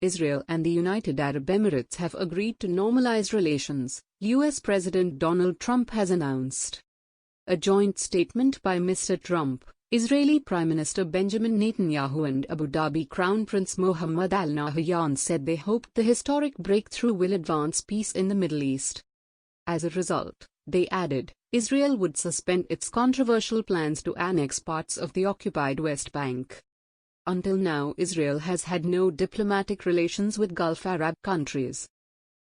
Israel and the United Arab Emirates have agreed to normalize relations, U.S. President Donald Trump has announced. A joint statement by Mr. Trump, Israeli Prime Minister Benjamin Netanyahu and Abu Dhabi Crown Prince Mohammed Al Nahyan said they hoped the historic breakthrough will advance peace in the Middle East. As a result, they added, Israel would suspend its controversial plans to annex parts of the occupied West Bank. Until now, Israel has had no diplomatic relations with Gulf Arab countries.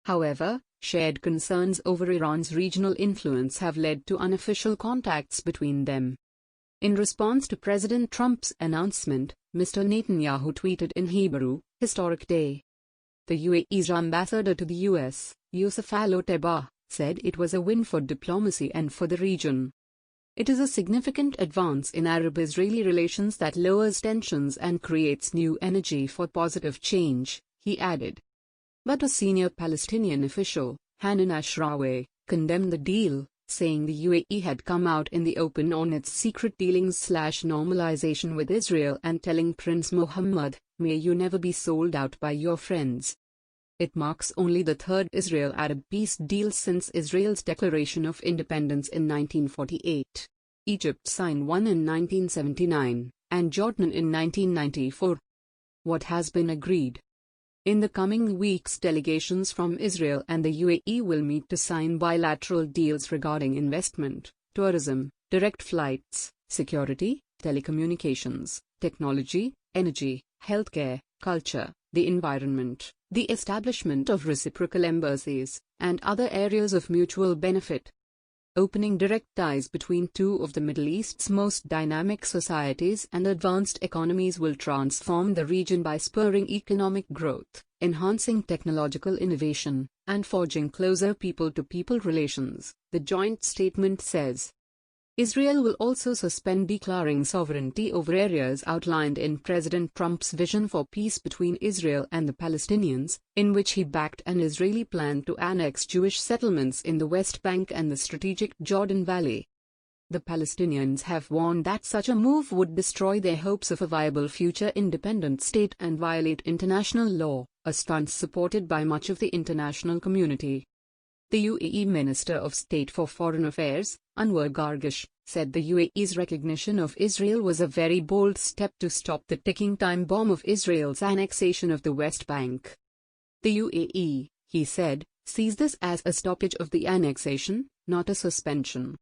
However, shared concerns over Iran's regional influence have led to unofficial contacts between them. In response to President Trump's announcement, Mr. Netanyahu tweeted in Hebrew, "Historic day." The UAE's ambassador to the US, Youssef Al-Otaiba, said it was a win for diplomacy and for the region. It is a significant advance in Arab-Israeli relations that lowers tensions and creates new energy for positive change, he added. But a senior Palestinian official, Hanan Ashrawi, condemned the deal, saying the UAE had come out in the open on its secret dealings/normalization with Israel and telling Prince Mohammed, "May you never be sold out by your friends." It marks only the third Israel-Arab peace deal since Israel's declaration of independence in 1948. Egypt signed one in 1979, and Jordan in 1994. What has been agreed? In the coming weeks, delegations from Israel and the UAE will meet to sign bilateral deals regarding investment, tourism, direct flights, security, telecommunications, technology, energy, healthcare, culture, the environment, the establishment of reciprocal embassies, and other areas of mutual benefit. Opening direct ties between two of the Middle East's most dynamic societies and advanced economies will transform the region by spurring economic growth, enhancing technological innovation, and forging closer people-to-people relations, the joint statement says. Israel will also suspend declaring sovereignty over areas outlined in President Trump's vision for peace between Israel and the Palestinians, in which he backed an Israeli plan to annex Jewish settlements in the West Bank and the strategic Jordan Valley. The Palestinians have warned that such a move would destroy their hopes of a viable future independent state and violate international law, a stance supported by much of the international community. The UAE Minister of State for Foreign Affairs, Anwar Gargash, said the UAE's recognition of Israel was a very bold step to stop the ticking time bomb of Israel's annexation of the West Bank. The UAE, he said, sees this as a stoppage of the annexation, not a suspension.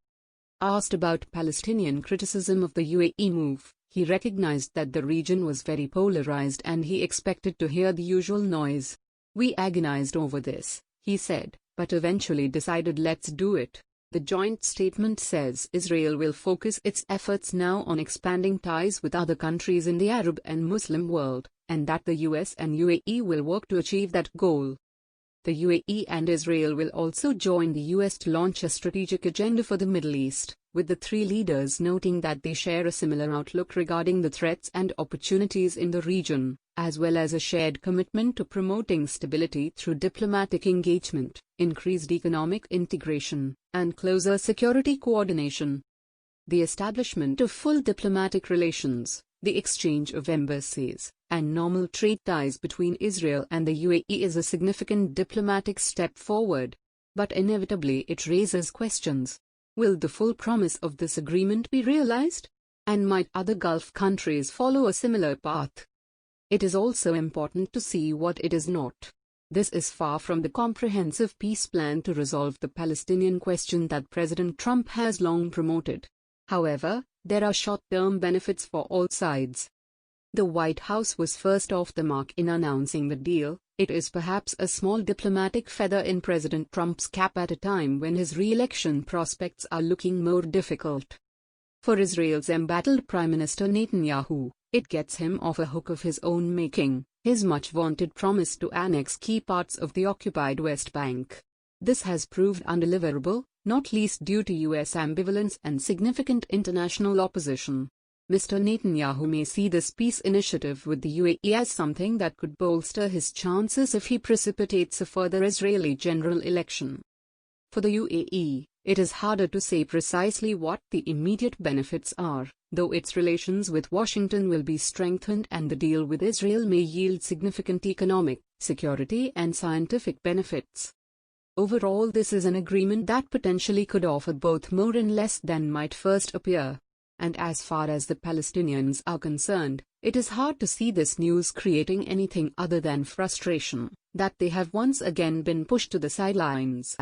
Asked about Palestinian criticism of the UAE move, he recognized that the region was very polarized and he expected to hear the usual noise. "We agonized over this," he said, "but eventually decided let's do it." The joint statement says Israel will focus its efforts now on expanding ties with other countries in the Arab and Muslim world, and that the US and UAE will work to achieve that goal. The UAE and Israel will also join the US to launch a strategic agenda for the Middle East, with the three leaders noting that they share a similar outlook regarding the threats and opportunities in the region, as well as a shared commitment to promoting stability through diplomatic engagement, increased economic integration, and closer security coordination. The establishment of full diplomatic relations, the exchange of embassies, and normal trade ties between Israel and the UAE is a significant diplomatic step forward. But inevitably it raises questions. Will the full promise of this agreement be realized? And might other Gulf countries follow a similar path? It is also important to see what it is not. This is far from the comprehensive peace plan to resolve the Palestinian question that President Trump has long promoted. However, there are short-term benefits for all sides. The White House was first off the mark in announcing the deal. It is perhaps a small diplomatic feather in President Trump's cap at a time when his re-election prospects are looking more difficult. For Israel's embattled Prime Minister Netanyahu, it gets him off a hook of his own making, his much-vaunted promise to annex key parts of the occupied West Bank. This has proved undeliverable, not least due to US ambivalence and significant international opposition. Mr. Netanyahu may see this peace initiative with the UAE as something that could bolster his chances if he precipitates a further Israeli general election. For the UAE, it is harder to say precisely what the immediate benefits are, though its relations with Washington will be strengthened and the deal with Israel may yield significant economic, security and scientific benefits. Overall, this is an agreement that potentially could offer both more and less than might first appear. And as far as the Palestinians are concerned, it is hard to see this news creating anything other than frustration, that they have once again been pushed to the sidelines.